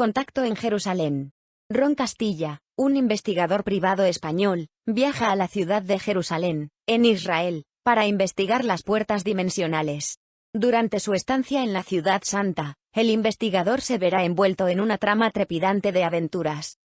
Contacto en Jerusalén. Ron Castilla, un investigador privado español, viaja a la ciudad de Jerusalén, en Israel, para investigar las puertas dimensionales. Durante su estancia en la Ciudad Santa, el investigador se verá envuelto en una trama trepidante de aventuras.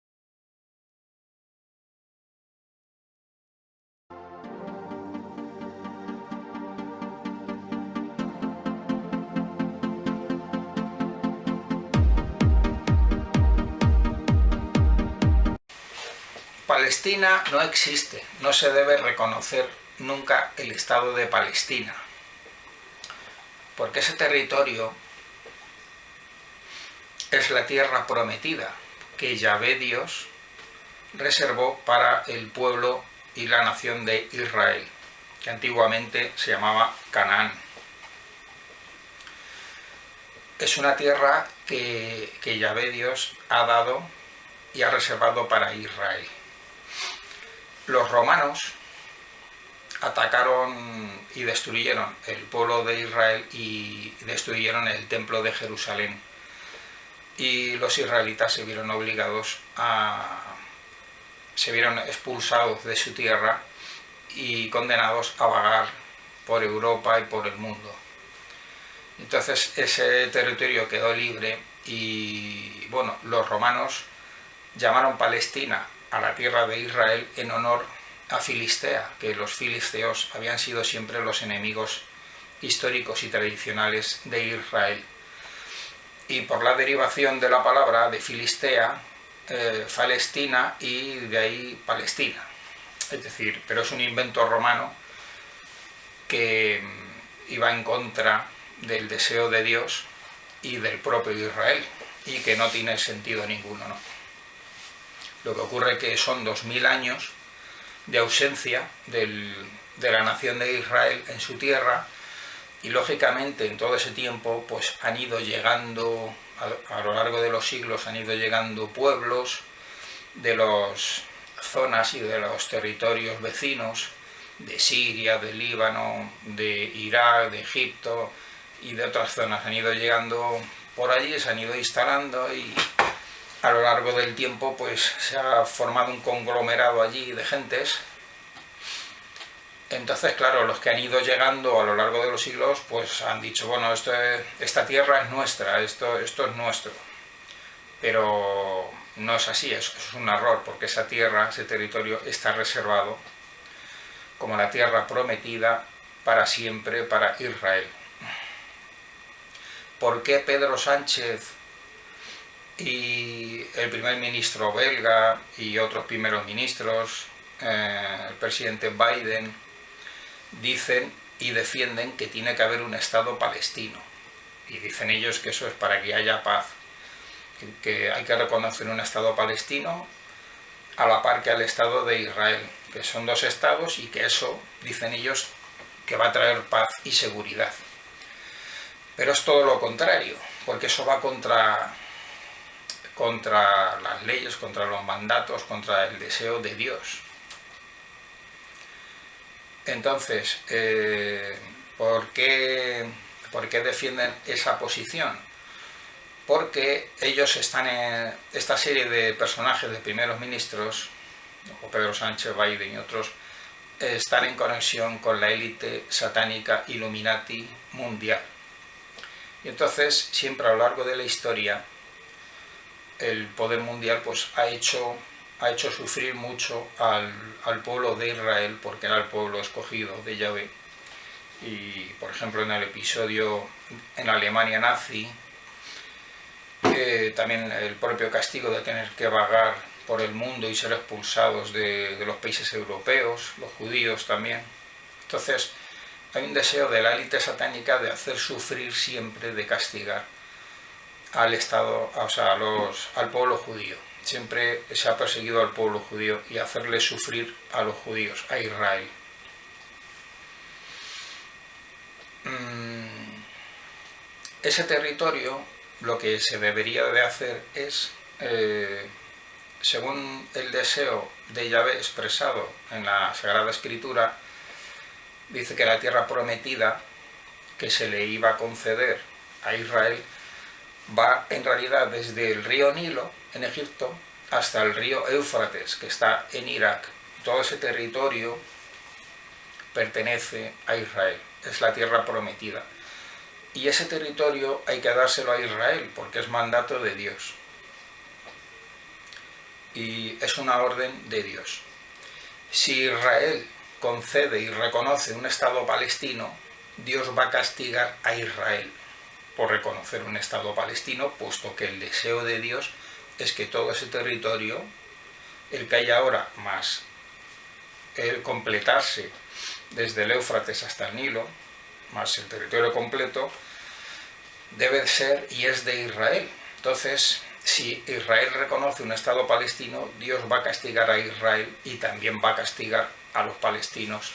Palestina no existe, no se debe reconocer nunca el Estado de Palestina, porque ese territorio es la tierra prometida que Yahvé Dios reservó para el pueblo y la nación de Israel, que antiguamente se llamaba Canaán. Es una tierra que Yahvé Dios ha dado y ha reservado para Israel. Los romanos atacaron y destruyeron el pueblo de Israel y destruyeron el templo de Jerusalén. Y los israelitas se vieron expulsados de su tierra y condenados a vagar por Europa y por el mundo. Entonces ese territorio quedó libre y bueno, los romanos llamaron Palestina a la tierra de Israel en honor a Filistea, que los filisteos habían sido siempre los enemigos históricos y tradicionales de Israel. Y por la derivación de la palabra de Filistea, Falestina, y de ahí Palestina. Es decir, pero es un invento romano que iba en contra del deseo de Dios y del propio Israel, y que no tiene sentido ninguno, ¿no? Lo que ocurre es que son 2000 años de ausencia de la nación de Israel en su tierra, y lógicamente en todo ese tiempo pues han ido llegando, a lo largo de los siglos han ido llegando pueblos de las zonas y de los territorios vecinos, de Siria, de Líbano, de Irak, de Egipto y de otras zonas. Han ido llegando por allí, se han ido instalando y a lo largo del tiempo pues se ha formado un conglomerado allí de gentes. Entonces, claro, los que han ido llegando a lo largo de los siglos pues han dicho, bueno, esta tierra es nuestra, esto es nuestro. Pero no es así, eso es un error, porque esa tierra, ese territorio está reservado como la tierra prometida para siempre para Israel. ¿Por qué Pedro Sánchez y el primer ministro belga y otros primeros ministros, el presidente Biden, dicen y defienden que tiene que haber un Estado palestino? Y dicen ellos que eso es para que haya paz, que hay que reconocer un Estado palestino a la par que al Estado de Israel, que son dos estados y que eso, dicen ellos, que va a traer paz y seguridad. Pero es todo lo contrario, porque eso va contra las leyes, contra los mandatos, contra el deseo de Dios. Entonces, ¿por qué defienden esa posición? Porque ellos están en esta serie de personajes de primeros ministros, como Pedro Sánchez, Biden y otros, están en conexión con la élite satánica Illuminati mundial. Y entonces, siempre a lo largo de la historia, el poder mundial pues ha hecho sufrir mucho al pueblo de Israel, porque era el pueblo escogido de Yahvé. Y por ejemplo en el episodio en Alemania nazi, también el propio castigo de tener que vagar por el mundo y ser expulsados de los países europeos, los judíos también. Entonces hay un deseo de la élite satánica de hacer sufrir siempre, de castigar al Estado, o sea, al pueblo judío. Siempre se ha perseguido al pueblo judío y hacerle sufrir a los judíos, a Israel. Ese territorio, lo que se debería de hacer es, según el deseo de Yahvé expresado en la Sagrada Escritura, dice que la tierra prometida que se le iba a conceder a Israel va en realidad desde el río Nilo, en Egipto, hasta el río Éufrates, que está en Irak. Todo ese territorio pertenece a Israel, es la tierra prometida. Y ese territorio hay que dárselo a Israel, porque es mandato de Dios. Y es una orden de Dios. Si Israel concede y reconoce un Estado palestino, Dios va a castigar a Israel por reconocer un Estado palestino, puesto que el deseo de Dios es que todo ese territorio, el que hay ahora, más el completarse desde el Éufrates hasta el Nilo, más el territorio completo, debe ser y es de Israel. Entonces, si Israel reconoce un Estado palestino, Dios va a castigar a Israel y también va a castigar a los palestinos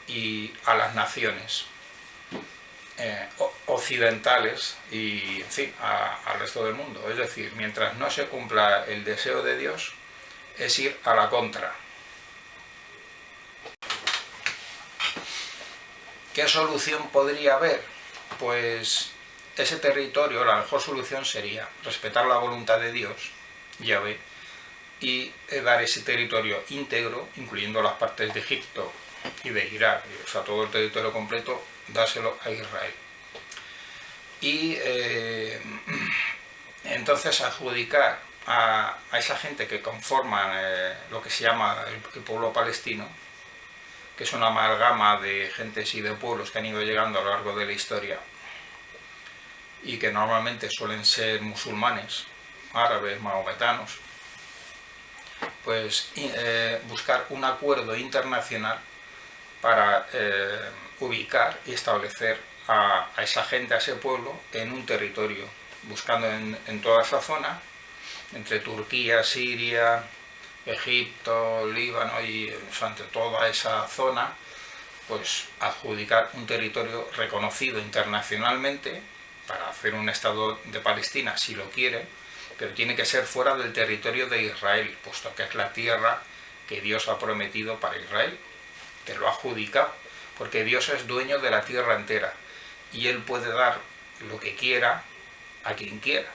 y a las naciones occidentales y, en fin, al resto del mundo. Es decir, mientras no se cumpla el deseo de Dios, es ir a la contra. ¿Qué solución podría haber? Pues ese territorio, la mejor solución sería respetar la voluntad de Dios, Yahvé, y dar ese territorio íntegro, incluyendo las partes de Egipto y de Irak, o sea, todo el territorio completo, dárselo a Israel. Y entonces adjudicar a esa gente que conforman lo que se llama el pueblo palestino, que es una amalgama de gentes y de pueblos que han ido llegando a lo largo de la historia y que normalmente suelen ser musulmanes, árabes, mahometanos, pues buscar un acuerdo internacional para ubicar y establecer a esa gente, a ese pueblo, en un territorio, buscando en toda esa zona, entre Turquía, Siria, Egipto, Líbano y entre toda esa zona, pues adjudicar un territorio reconocido internacionalmente para hacer un Estado de Palestina si lo quiere, pero tiene que ser fuera del territorio de Israel, puesto que es la tierra que Dios ha prometido para Israel, que lo ha adjudicado, porque Dios es dueño de la tierra entera y Él puede dar lo que quiera a quien quiera,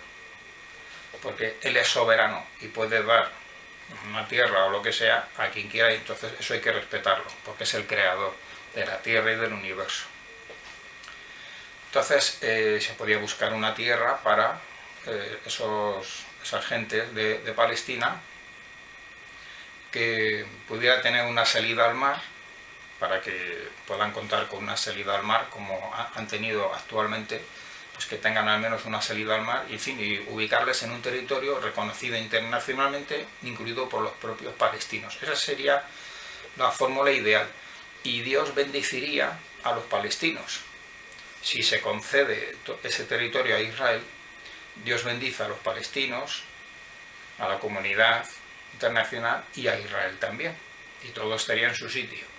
porque Él es soberano y puede dar una tierra o lo que sea a quien quiera, y entonces eso hay que respetarlo, porque es el creador de la tierra y del universo. Entonces se podía buscar una tierra para esas gentes de Palestina, que pudiera tener una salida al mar, para que puedan contar con una salida al mar como han tenido actualmente, pues que tengan al menos una salida al mar y, en fin, y ubicarles en un territorio reconocido internacionalmente, incluido por los propios palestinos. Esa sería la fórmula ideal. Y Dios bendeciría a los palestinos. Si se concede ese territorio a Israel, Dios bendice a los palestinos, a la comunidad internacional y a Israel también. Y todo estaría en su sitio.